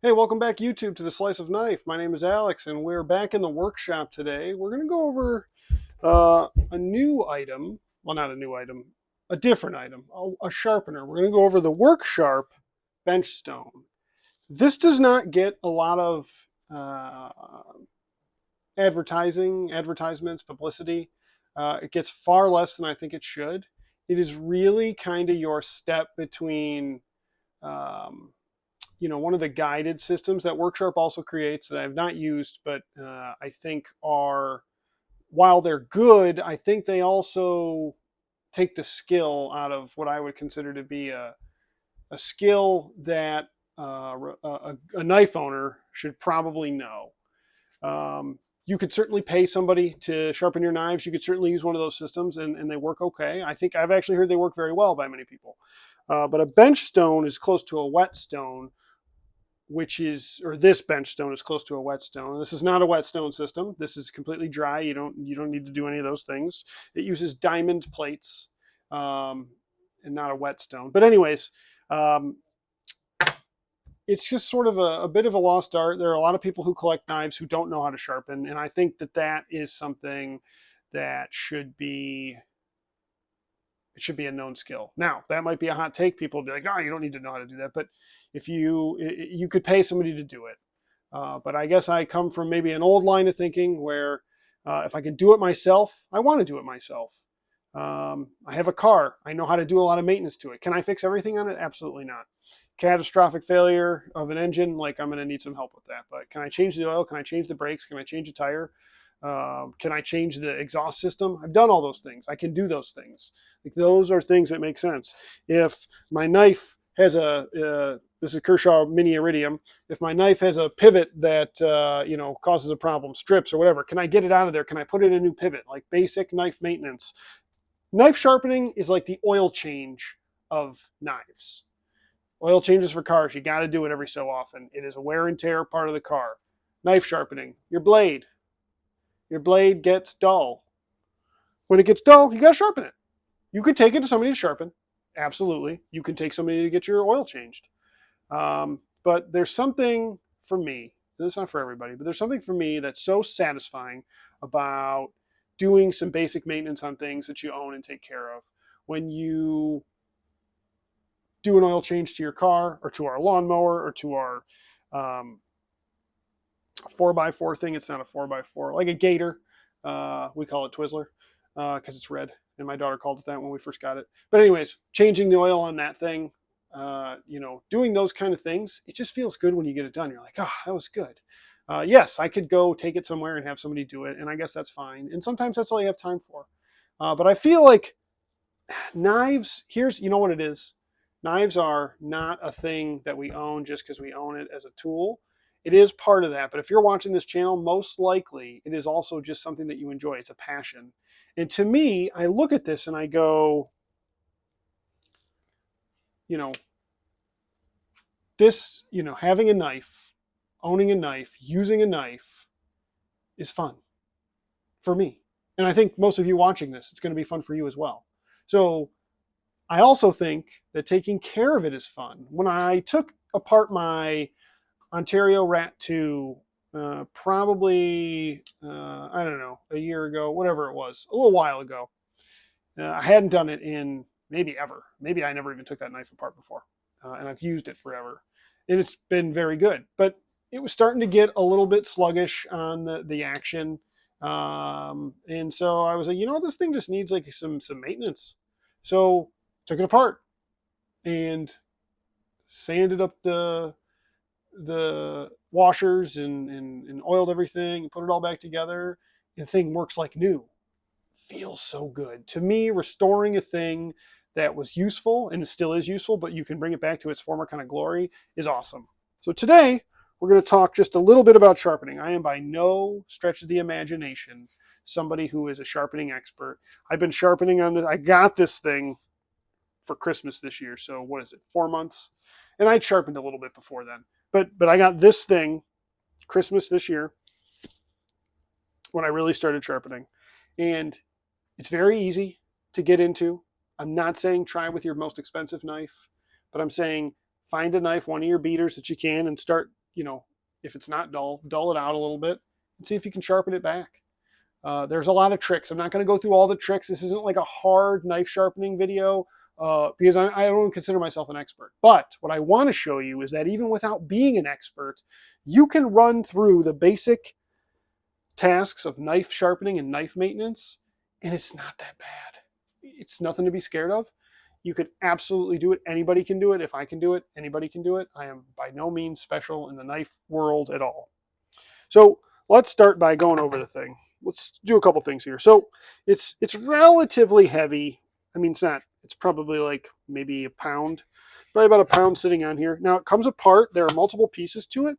Hey, welcome back YouTube to the Slice of Knife. My name is Alex, and we're back in the workshop today. We're going to go over a new item. Well, not a new item, a different item, a sharpener. We're going to go over the Work Sharp bench stone. This does not get a lot of uh, advertisements, publicity. It gets far less than I think it should. It is really kind of your step between um, one of the guided systems that Worksharp also creates that I've not used, but I think are, while they're good, I think they also take the skill out of what I would consider to be a skill that a knife owner should probably know. You could certainly pay somebody to sharpen your knives. You could certainly use one of those systems, and they work okay. I think I've actually heard they work very well by many people. But a bench stone is close to a whetstone, or this bench stone is close to a whetstone. This is not a whetstone system. This is completely dry. You don't need to do any of those things. It uses diamond plates, um, and not a whetstone. But anyways, um, it's just sort of a bit of a lost art. There are a lot of people who collect knives who don't know how to sharpen, and I think that is something that should be a known skill. Now, that might be a hot take. People will be like, "Oh, you don't need to know how to do that." But if you could pay somebody to do it. But I guess I come from maybe an old line of thinking where if I can do it myself, I want to do it myself. I have a car. I know how to do a lot of maintenance to it. Can I fix everything on it? Absolutely not. Catastrophic failure of an engine, like I'm going to need some help with that. But can I change the oil? Can I change the brakes? Can I change a tire? Can I change the exhaust system? I've done all those things. I can do those things. Like those are things that make sense. If my knife has this is Kershaw Mini Iridium. If my knife has a pivot that causes a problem, strips or whatever, can I get it out of there? Can I put in a new pivot? Like basic knife maintenance. Knife sharpening is like the oil change of knives. Oil changes for cars, you got to do it every so often. It is a wear and tear part of the car. Knife sharpening, your blade gets dull. When it gets dull, you got to sharpen it. You could take it to somebody to sharpen. Absolutely. You can take somebody to get your oil changed. But there's something for me, and it's not for everybody, but there's something for me that's so satisfying about doing some basic maintenance on things that you own and take care of. When you do an oil change to your car or to our lawnmower or to our um, 4x4 thing, it's not a 4x4, like a Gator. We call it Twizzler because it's red. And my daughter called it that when we first got it. But, anyways, changing the oil on that thing, doing those kind of things, it just feels good when you get it done. You're like, oh, that was good. Yes, I could go take it somewhere and have somebody do it, and I guess that's fine. And sometimes that's all you have time for. But I feel like knives, you know what it is. Knives are not a thing that we own just because we own it as a tool. It is part of that, but if you're watching this channel, most likely it is also just something that you enjoy. It's a passion. And to me, I look at this and I go, you know, having a knife, owning a knife, using a knife is fun for me. And I think most of you watching this, it's going to be fun for you as well. So I also think that taking care of it is fun. When I took apart my Ontario Rat 2, probably, I don't know, a year ago, whatever it was, a little while ago, I hadn't done it in maybe ever. Maybe I never even took that knife apart before, and I've used it forever. And it's been very good. But it was starting to get a little bit sluggish on the action. And so I was like, this thing just needs like some maintenance. So took it apart and sanded up the washers and oiled everything and put it all back together. And the thing works like new. Feels so good. To me, restoring a thing that was useful and still is useful, but you can bring it back to its former kind of glory is awesome. So today, we're going to talk just a little bit about sharpening. I am by no stretch of the imagination somebody who is a sharpening expert. I've been sharpening on this. I got this thing for Christmas this year. So what is it, 4 months? And I'd sharpened a little bit before then. But I got this thing Christmas this year when I really started sharpening. And it's very easy to get into. I'm not saying try with your most expensive knife, but I'm saying find a knife, one of your beaters that you can, and start you know, if it's not dull, dull it out a little bit and see if you can sharpen it back. There's a lot of tricks. I'm not going to go through all the tricks. This isn't like a hard knife sharpening video because I don't consider myself an expert. But what I want to show you is that even without being an expert, you can run through the basic tasks of knife sharpening and knife maintenance, and it's not that bad. It's nothing to be scared of. You could absolutely do it. Anybody can do it. If I can do it, anybody can do it. I am by no means special in the knife world at all. So let's start by going over the thing. Let's do a couple things here. So it's relatively heavy. I mean, it's not. It's probably like maybe a pound, probably about a pound sitting on here. Now it comes apart. There are multiple pieces to it.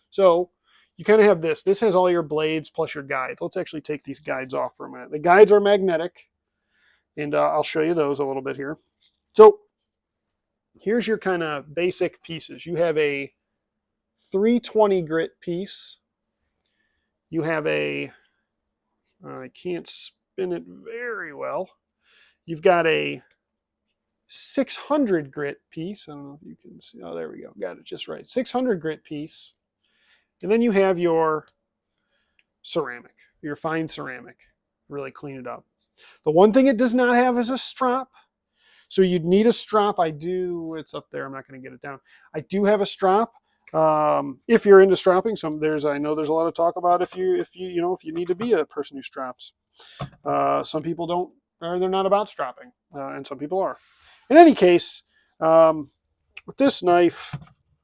So you kind of have this. This has all your blades plus your guides. Let's actually take these guides off for a minute. The guides are magnetic, and I'll show you those a little bit here. So here's your kind of basic pieces. You have a 320 grit piece. You have a, I can't spin it very well. You've got a 600 grit piece. I don't know if you can see. Oh, there we go. Got it just right. 600 grit piece. And then you have your ceramic, your fine ceramic. Really clean it up. The one thing it does not have is a strop. So you'd need a strop. It's up there. I'm not going to get it down. I do have a strop. If you're into stropping, I know there's a lot of talk about if you need to be a person who straps. Some people don't, or they're not about stropping, and some people are. In any case, with this knife,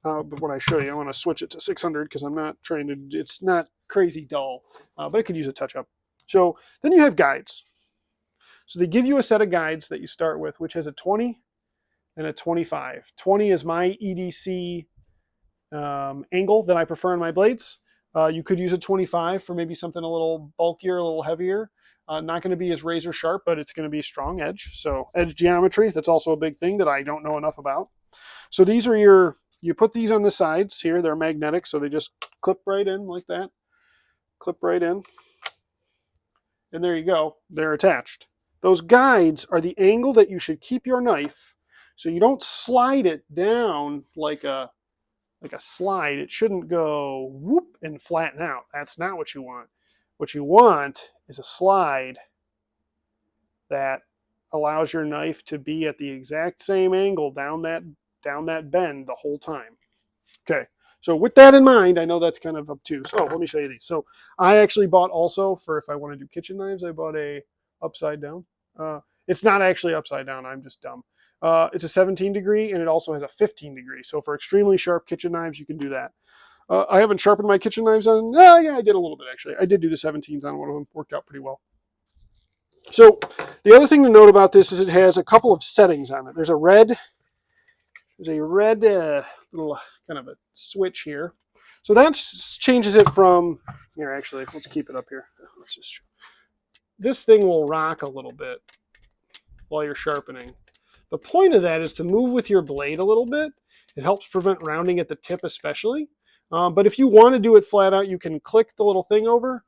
but when I show you, I want to switch it to 600 because I'm not trying to. It's not crazy dull, but it could use a touch up. So then you have guides. So they give you a set of guides that you start with, which has a 20 and a 25. 20 is my EDC angle that I prefer on my blades. You could use a 25 for maybe something a little bulkier, a little heavier. Not going to be as razor sharp, but it's going to be a strong edge. So edge geometry, that's also a big thing that I don't know enough about. So these are you put these on the sides here. They're magnetic, so they just clip right in like that. Clip right in. And there you go. They're attached. Those guides are the angle that you should keep your knife so you don't slide it down like a slide. It shouldn't go whoop and flatten out. That's not what you want. What you want is a slide that allows your knife to be at the exact same angle down that bend the whole time. Okay, so with that in mind, I know that's kind of obtuse. Oh, let me show you these. So I actually bought also, for if I want to do kitchen knives, I bought a upside down. It's not actually upside down. I'm just dumb. It's a 17 degree, and it also has a 15 degree. So for extremely sharp kitchen knives, you can do that. I haven't sharpened my kitchen knives on. Yeah, I did a little bit actually. I did do the 17s on one of them. Worked out pretty well. So the other thing to note about this is it has a couple of settings on it. There's a red little kind of a switch here. So that changes it from here. Actually, let's keep it up here. This thing will rock a little bit while you're sharpening. The point of that is to move with your blade a little bit. It helps prevent rounding at the tip especially. But if you want to do it flat out, you can click the little thing over.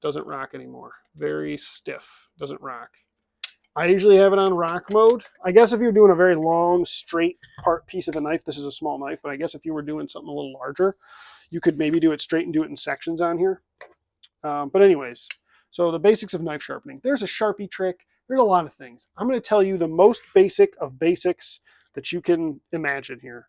Doesn't rock anymore. Very stiff. Doesn't rock. I usually have it on rock mode. I guess if you're doing a very long, straight part piece of a knife, this is a small knife, but I guess if you were doing something a little larger, you could maybe do it straight and do it in sections on here. But anyways, so the basics of knife sharpening. There's a Sharpie trick. There's a lot of things. I'm going to tell you the most basic of basics that you can imagine here.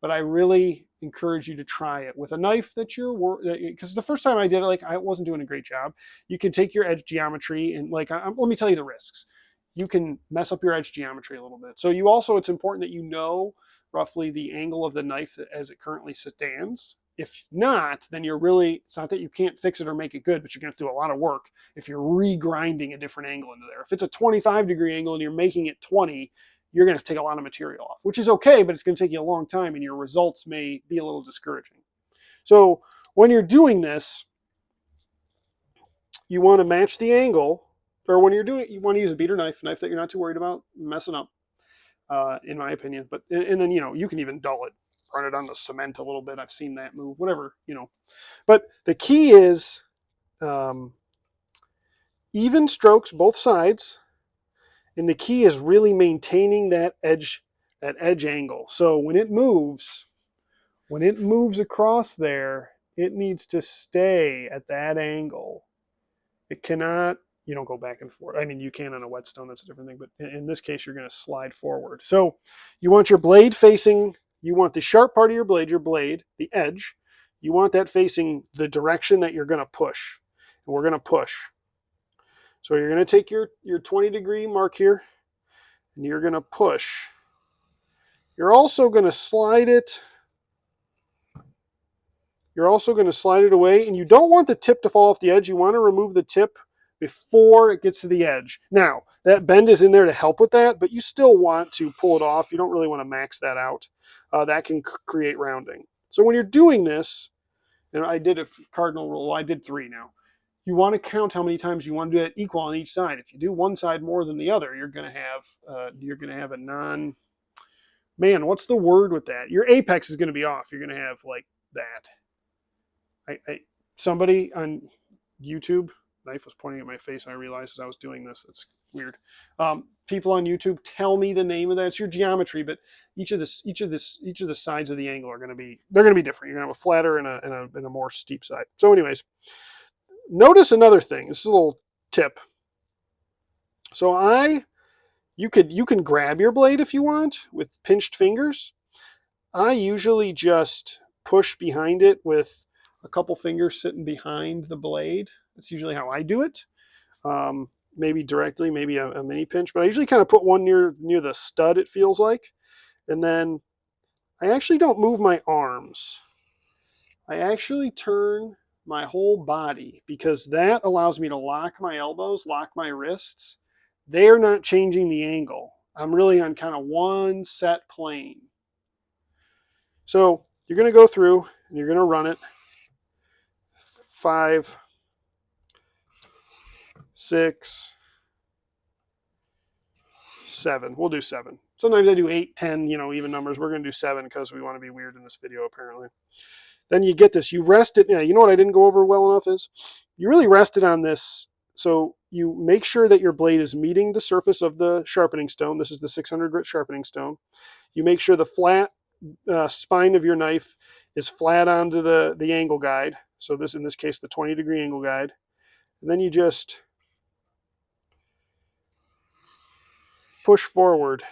But I really encourage you to try it with a knife that because the first time I did it, like I wasn't doing a great job. You can take your edge geometry and let me tell you the risks. You can mess up your edge geometry a little bit. So it's important that you know roughly the angle of the knife as it currently stands. If not, then it's not that you can't fix it or make it good, but you're going to do a lot of work if you're regrinding a different angle into there. If it's a 25 degree angle and you're making it 20, you're going to take a lot of material off, which is okay, but it's going to take you a long time and your results may be a little discouraging. So when you're doing this, you want to match the angle, or when you're doing it, you want to use a beater knife that you're not too worried about messing up, in my opinion. But and then you can even dull it, run it on the cement a little bit. I've seen that move, whatever. But the key is even strokes both sides. And the key is really maintaining that edge angle. So when it moves, When it moves across there, it needs to stay at that angle. It cannot, you don't go back and forth. I mean, you can on a whetstone, that's a different thing, but in this case, you're going to slide forward. So you want your blade facing, you want the sharp part of your blade, the edge, you want that facing the direction that you're going to push. And we're going to push. So you're going to take your 20-degree mark here, and you're going to push. You're also going to slide it. You're also going to slide it away, and you don't want the tip to fall off the edge. You want to remove the tip before it gets to the edge. Now, that bend is in there to help with that, but you still want to pull it off. You don't really want to max that out. That can create rounding. So when you're doing this, and I did a cardinal rule, well, I did 3 now. You want to count how many times you want to do it equal on each side. If you do one side more than the other, you're going to have a non. Man, what's the word with that? Your apex is going to be off. You're going to have like that. Somebody on YouTube, knife was pointing at my face, and I realized as I was doing this. It's weird. People on YouTube, tell me the name of that. It's your geometry, but each of the sides of the angle are going to be different. You're going to have a flatter and a more steep side. So, anyways, notice another thing. This is a little tip. So you can grab your blade if you want with pinched fingers. I usually just push behind it with a couple fingers sitting behind the blade. That's usually how I do it. Maybe directly, maybe a mini pinch, but I usually kind of put one near the stud, it feels like. And then I actually don't move my arms. I actually turn my whole body because that allows me to lock my elbows, lock my wrists. They're not changing the angle. I'm really on kind of one set plane. So you're going to go through and you're going to run it 5, 6, 7. We'll do 7. Sometimes I do 8, 10, even numbers. We're going to do 7 because we want to be weird in this video, apparently. Then you get this. You rest it. You know what I didn't go over well enough is you really rest it on this. So you make sure that your blade is meeting the surface of the sharpening stone. This is the 600 grit sharpening stone. You make sure the flat spine of your knife is flat onto the angle guide. So this, in this case, the 20-degree angle guide. And then you just push forward.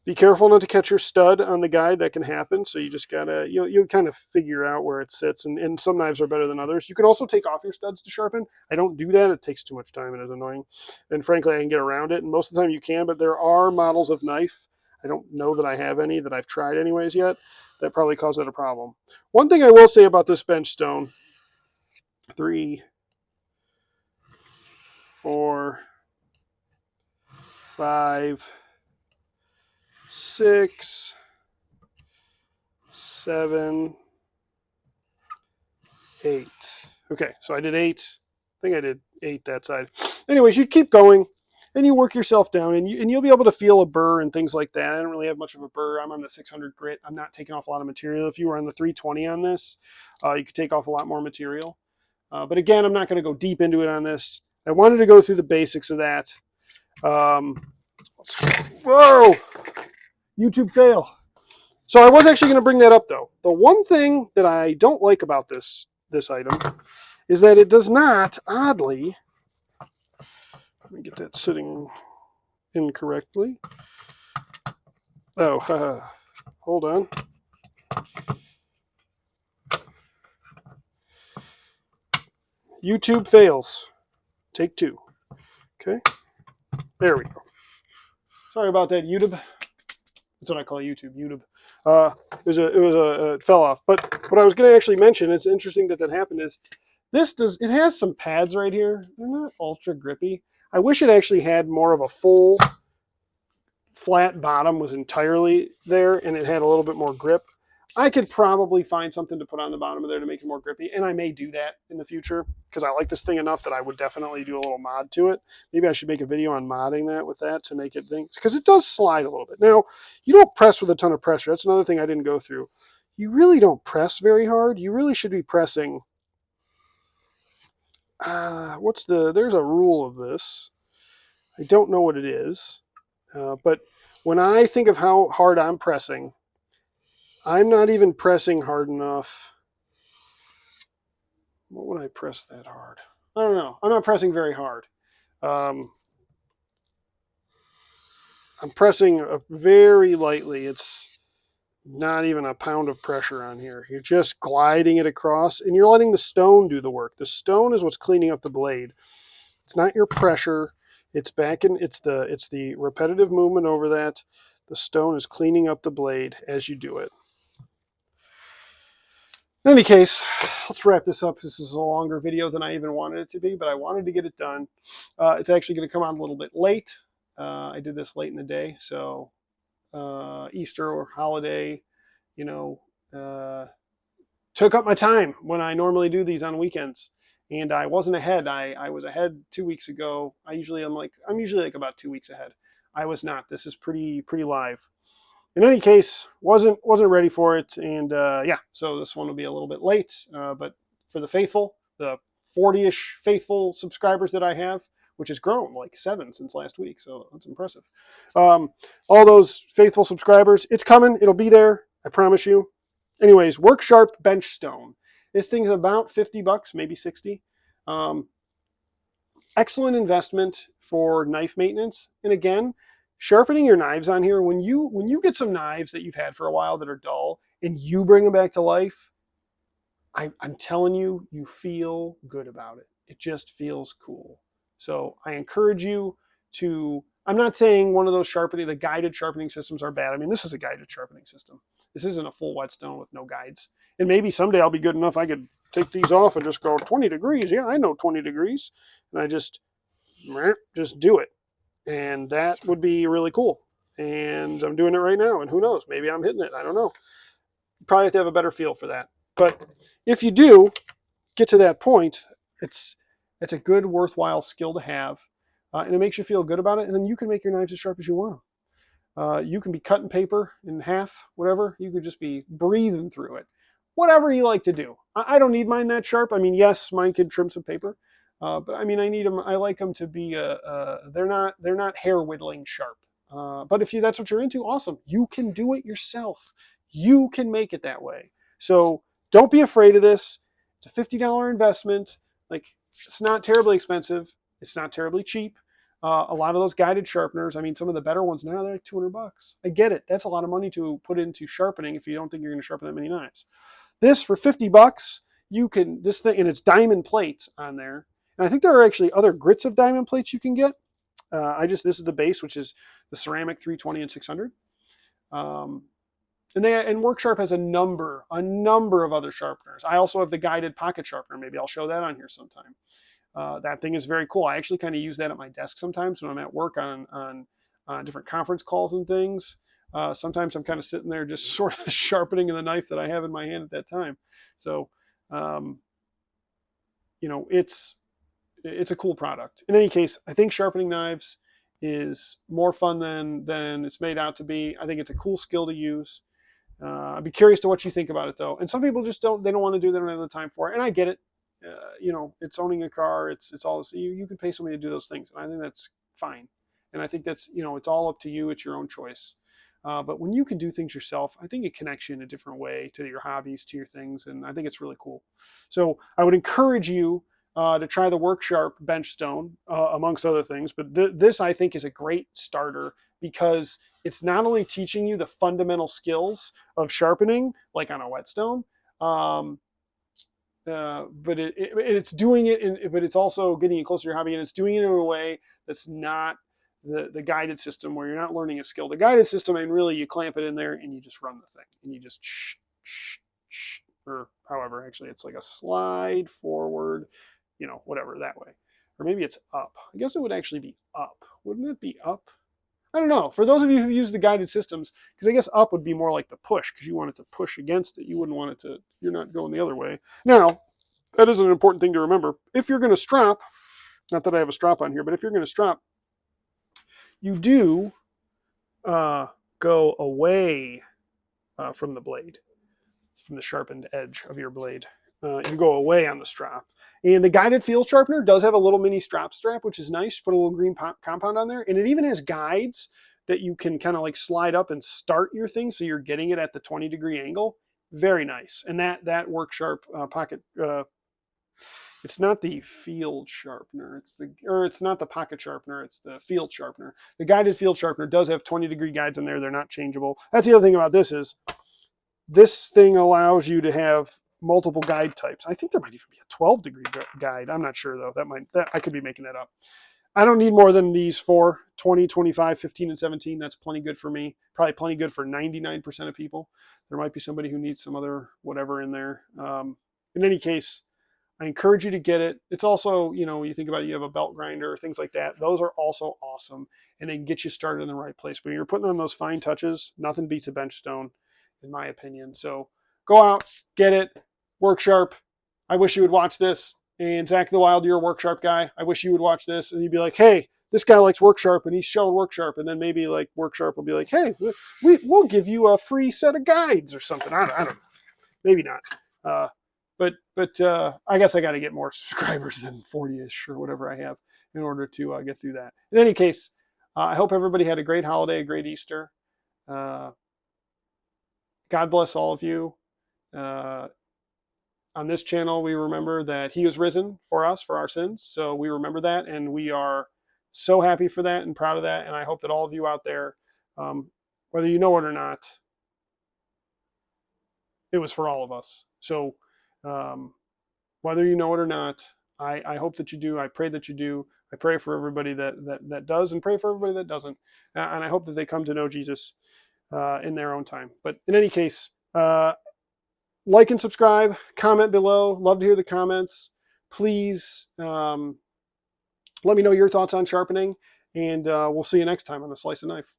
Be careful not to catch your stud on the guide. That can happen. So you just gotta, you kind of figure out where it sits. And some knives are better than others. You can also take off your studs to sharpen. I don't do that. It takes too much time and it's annoying. And frankly, I can get around it. And most of the time you can, but there are models of knife. I don't know that I have any that I've tried anyways yet. That probably caused it a problem. One thing I will say about this bench stone, 3, 4, 5, 6, 7, 8. Okay, so I did 8. I think I did 8 that side. Anyways, you keep going and you work yourself down and you'll be able to feel a burr and things like that. I don't really have much of a burr. I'm on the 600 grit. I'm not taking off a lot of material. If you were on the 320 on this, you could take off a lot more material. But again, I'm not going to go deep into it on this. I wanted to go through the basics of that. Whoa! YouTube fail. So I was actually going to bring that up, though. The one thing that I don't like about this item is that it does not, oddly, let me get that sitting incorrectly. Oh, hold on. YouTube fails. Take 2. Okay. There we go. Sorry about that, YouTube. That's what I call YouTube, YouTube. It fell off. But what I was going to actually mention, it's interesting that happened, is it has some pads right here. They're not ultra grippy. I wish it actually had more of a full flat bottom was entirely there and it had a little bit more grip. I could probably find something to put on the bottom of there to make it more grippy, and I may do that in the future because I like this thing enough that I would definitely do a little mod to it. Maybe I should make a video on modding that with that to make it think, because it does slide a little bit. Now, you don't press with a ton of pressure. That's another thing I didn't go through. You really don't press very hard. You really should be pressing. There's a rule of this. I don't know what it is, but when I think of how hard I'm pressing, I'm not even pressing hard enough. What would I press that hard? I don't know. I'm not pressing very hard. Um, I'm pressing very lightly. It's not even a pound of pressure on here. You're just gliding it across, and you're letting the stone do the work. The stone is what's cleaning up the blade. It's not your pressure. It's back in. It's the repetitive movement over that. The stone is cleaning up the blade as you do it. In any case, let's wrap this up. This is a longer video than I even wanted it to be, but I wanted to get it done. It's actually going to come on a little bit late. I did this late in the day, so Easter or holiday, you know, took up my time when I normally do these on weekends. And I wasn't ahead. I was ahead 2 weeks ago. I'm usually like about 2 weeks ahead. I was not. This is pretty live. In any case, wasn't ready for it, and yeah, so this one will be a little bit late. But for the faithful, the 40-ish faithful subscribers that I have, which has grown like 7 since last week, so that's impressive. All those faithful subscribers, it's coming. It'll be there. I promise you. Anyways, Work Sharp Bench Stone. This thing's about $50, maybe 60. Um, Excellent investment for knife maintenance. And again, sharpening your knives on here, when you get some knives that you've had for a while that are dull and you bring them back to life, I'm telling you, you feel good about it. It just feels cool. So I encourage you to, I'm not saying one of those the guided sharpening systems are bad. I mean, this is a guided sharpening system. This isn't a full whetstone with no guides. And maybe someday I'll be good enough I could take these off and just go 20 degrees. Yeah, I know 20 degrees. And I just do it. And that would be really cool. And I'm doing it right now. And who knows? Maybe I'm hitting it. I don't know. You probably have to have a better feel for that. But if you do get to that point, it's a good, worthwhile skill to have. And it makes you feel good about it. And then you can make your knives as sharp as you want them. You can be cutting paper in half, whatever. You could just be breathing through it. Whatever you like to do. I don't need mine that sharp. I mean, yes, mine could trim some paper, but I mean, I need them. I like them to be. They're not hair whittling sharp. But if that's what you're into, awesome. You can do it yourself. You can make it that way. So don't be afraid of this. It's a $50 investment. Like, it's not terribly expensive. It's not terribly cheap. A lot of those guided sharpeners, I mean, some of the better ones now, they're like $200. I get it. That's a lot of money to put into sharpening if you don't think you're going to sharpen that many knives. This for $50, you can, this thing, and it's diamond plates on there. And I think there are actually other grits of diamond plates you can get. This is the base, which is the ceramic 320 and 600. And WorkSharp has a number of other sharpeners. I also have the guided pocket sharpener. Maybe I'll show that on here sometime. That thing is very cool. I actually kind of use that at my desk sometimes when I'm at work on different conference calls and things. Sometimes I'm kind of sitting there just sort of sharpening the knife that I have in my hand at that time. So, it's a cool product. In any case, I think sharpening knives is more fun than it's made out to be. I think it's a cool skill to use. I'd be curious to what you think about it, though. And some people just don't want to do that. They don't have the time for it, and I get it. It's owning a car. It's all this. You can pay somebody to do those things, and I think that's fine. And I think that's it's all up to you. It's your own choice. But when you can do things yourself, I think it connects you in a different way to your hobbies, to your things, and I think it's really cool. So I would encourage you to try the WorkSharp Bench Stone, amongst other things. But this, I think, is a great starter because it's not only teaching you the fundamental skills of sharpening, like on a whetstone, but it's doing it, but it's also getting you closer to your hobby, and it's doing it in a way that's not the guided system where you're not learning a skill. The guided system, and really you clamp it in there and you just run the thing, and you just or however, actually it's like a slide forward, whatever, that way. Or maybe it's up. I guess it would actually be up. Wouldn't it be up? I don't know. For those of you who use the guided systems, because I guess up would be more like the push, because you want it to push against it. You wouldn't want it to, you're not going the other way. Now, that is an important thing to remember. If you're going to strap, not that I have a strap on here, but if you're going to strap, you do go away from the blade, from the sharpened edge of your blade. You go away on the strap. And the guided field sharpener does have a little mini strap, which is nice. Put a little green compound on there. And it even has guides that you can kind of like slide up and start your thing so you're getting it at the 20-degree angle. Very nice. And that work sharp pocket, it's not the field sharpener, it's not the pocket sharpener, it's the field sharpener. The guided field sharpener does have 20-degree guides in there. They're not changeable. That's the other thing about this is this thing allows you to have multiple guide types. I think there might even be a 12-degree guide. I'm not sure though. I could be making that up. I don't need more than these four: 20, 25, 15, and 17. That's plenty good for me. Probably plenty good for 99% of people. There might be somebody who needs some other whatever in there. In any case, I encourage you to get it. It's also, when you think about it, you have a belt grinder, things like that. Those are also awesome, and they can get you started in the right place. But when you're putting on those fine touches, nothing beats a bench stone, in my opinion. So go out, get it, work sharp. I wish you would watch this. And Zach the Wild, you're a work sharp guy. I wish you would watch this. And you'd be like, hey, this guy likes work sharp, and he's showing work sharp. And then maybe like work sharp will be like, hey, we'll give you a free set of guides or something. I don't know. Maybe not. But I guess I got to get more subscribers than 40-ish or whatever I have in order to get through that. In any case, I hope everybody had a great holiday, a great Easter. God bless all of you. On this channel, we remember that he was risen for us, for our sins. So we remember that, and we are so happy for that and proud of that. And I hope that all of you out there, whether you know it or not, it was for all of us. So whether you know it or not, I hope that you do. I pray that you do. I pray for everybody that does, and pray for everybody that doesn't. And I hope that they come to know Jesus in their own time. But in any case, like and subscribe, comment below. Love to hear the comments. Please let me know your thoughts on sharpening, and we'll see you next time on The Slice of Knife.